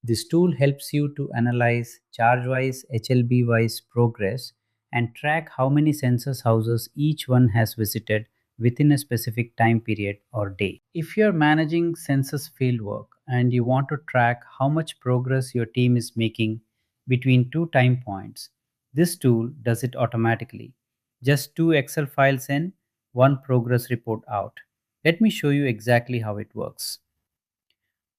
This tool helps you to analyze charge-wise, HLB-wise progress and track how many census houses each one has visited within a specific time period or day. If you're managing census fieldwork and you want to track how much progress your team is making between two time points, this tool does it automatically. Just two Excel files in, one progress report out. Let me show you exactly how it works.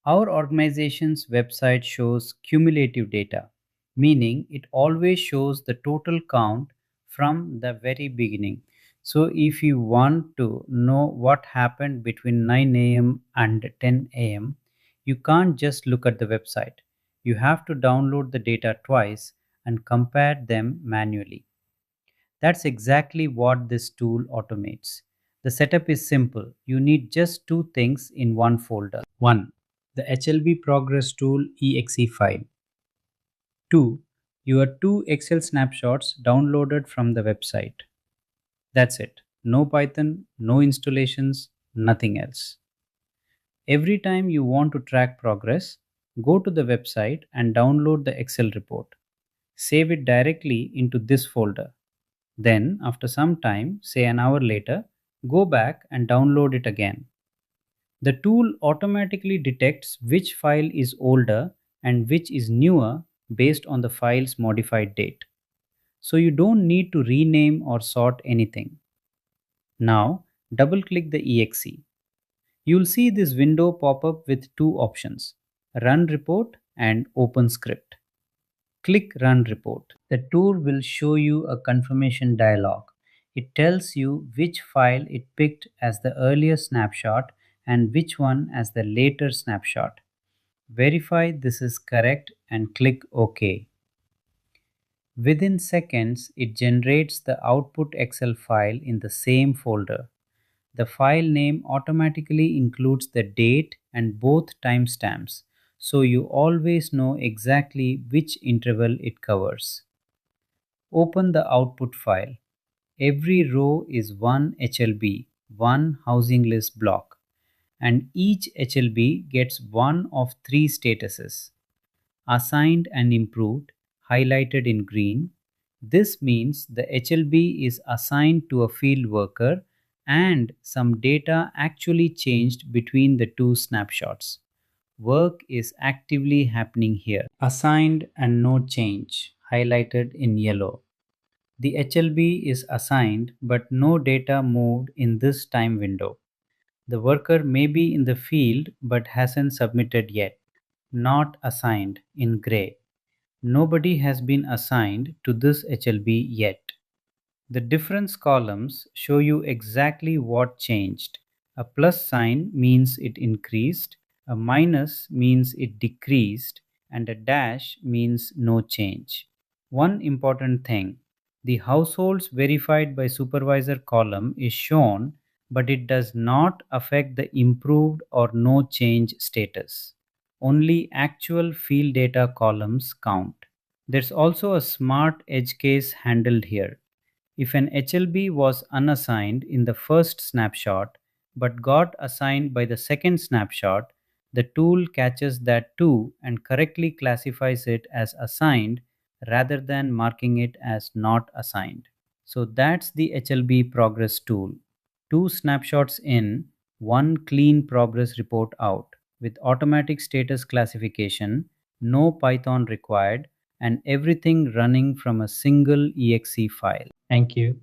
Our organization's website shows cumulative data, meaning it always shows the total count from the very beginning. So if you want to know what happened between 9 a.m. and 10 a.m., you can't just look at the website. You have to download the data twice and compare them manually. That's exactly what this tool automates. The setup is simple. You need just two things in one folder. 1. The HLB Progress Tool exe file. 2. Your two Excel snapshots downloaded from the website. That's it. No Python, no installations, nothing else. Every time you want to track progress, go to the website and download the Excel report. Save it directly into this folder. Then, after some time, say an hour later, go back and download it again. The tool automatically detects which file is older and which is newer based on the file's modified date. So you don't need to rename or sort anything. Now, double-click the exe. You'll see this window pop up with two options, Run Report and Open Script. Click Run Report. The tool will show you a confirmation dialog. It tells you which file it picked as the earlier snapshot and which one as the later snapshot. Verify this is correct and click OK. Within seconds, it generates the output Excel file in the same folder. The file name automatically includes the date and both timestamps, so you always know exactly which interval it covers. Open the output file. Every row is one HLB, one housing list block, and each HLB gets one of three statuses: assigned and improved, highlighted in green. This means the HLB is assigned to a field worker and some data actually changed between the two snapshots. Work is actively happening here. Assigned and no change, highlighted in yellow. The HLB is assigned but no data moved in this time window. The worker may be in the field but hasn't submitted yet. Not assigned in gray. Nobody has been assigned to this HLB yet. The difference columns show you exactly what changed. A plus sign means it increased, a minus means it decreased, and a dash means no change. One important thing, the households verified by supervisor column is shown, but it does not affect the improved or no change status. Only actual field data columns count. There's also a smart edge case handled here. If an HLB was unassigned in the first snapshot but got assigned by the second snapshot, the tool catches that too and correctly classifies it as assigned rather than marking it as not assigned. So that's the HLB progress tool. Two snapshots in, one clean progress report out with automatic status classification, no Python required, and everything running from a single exe file. Thank you.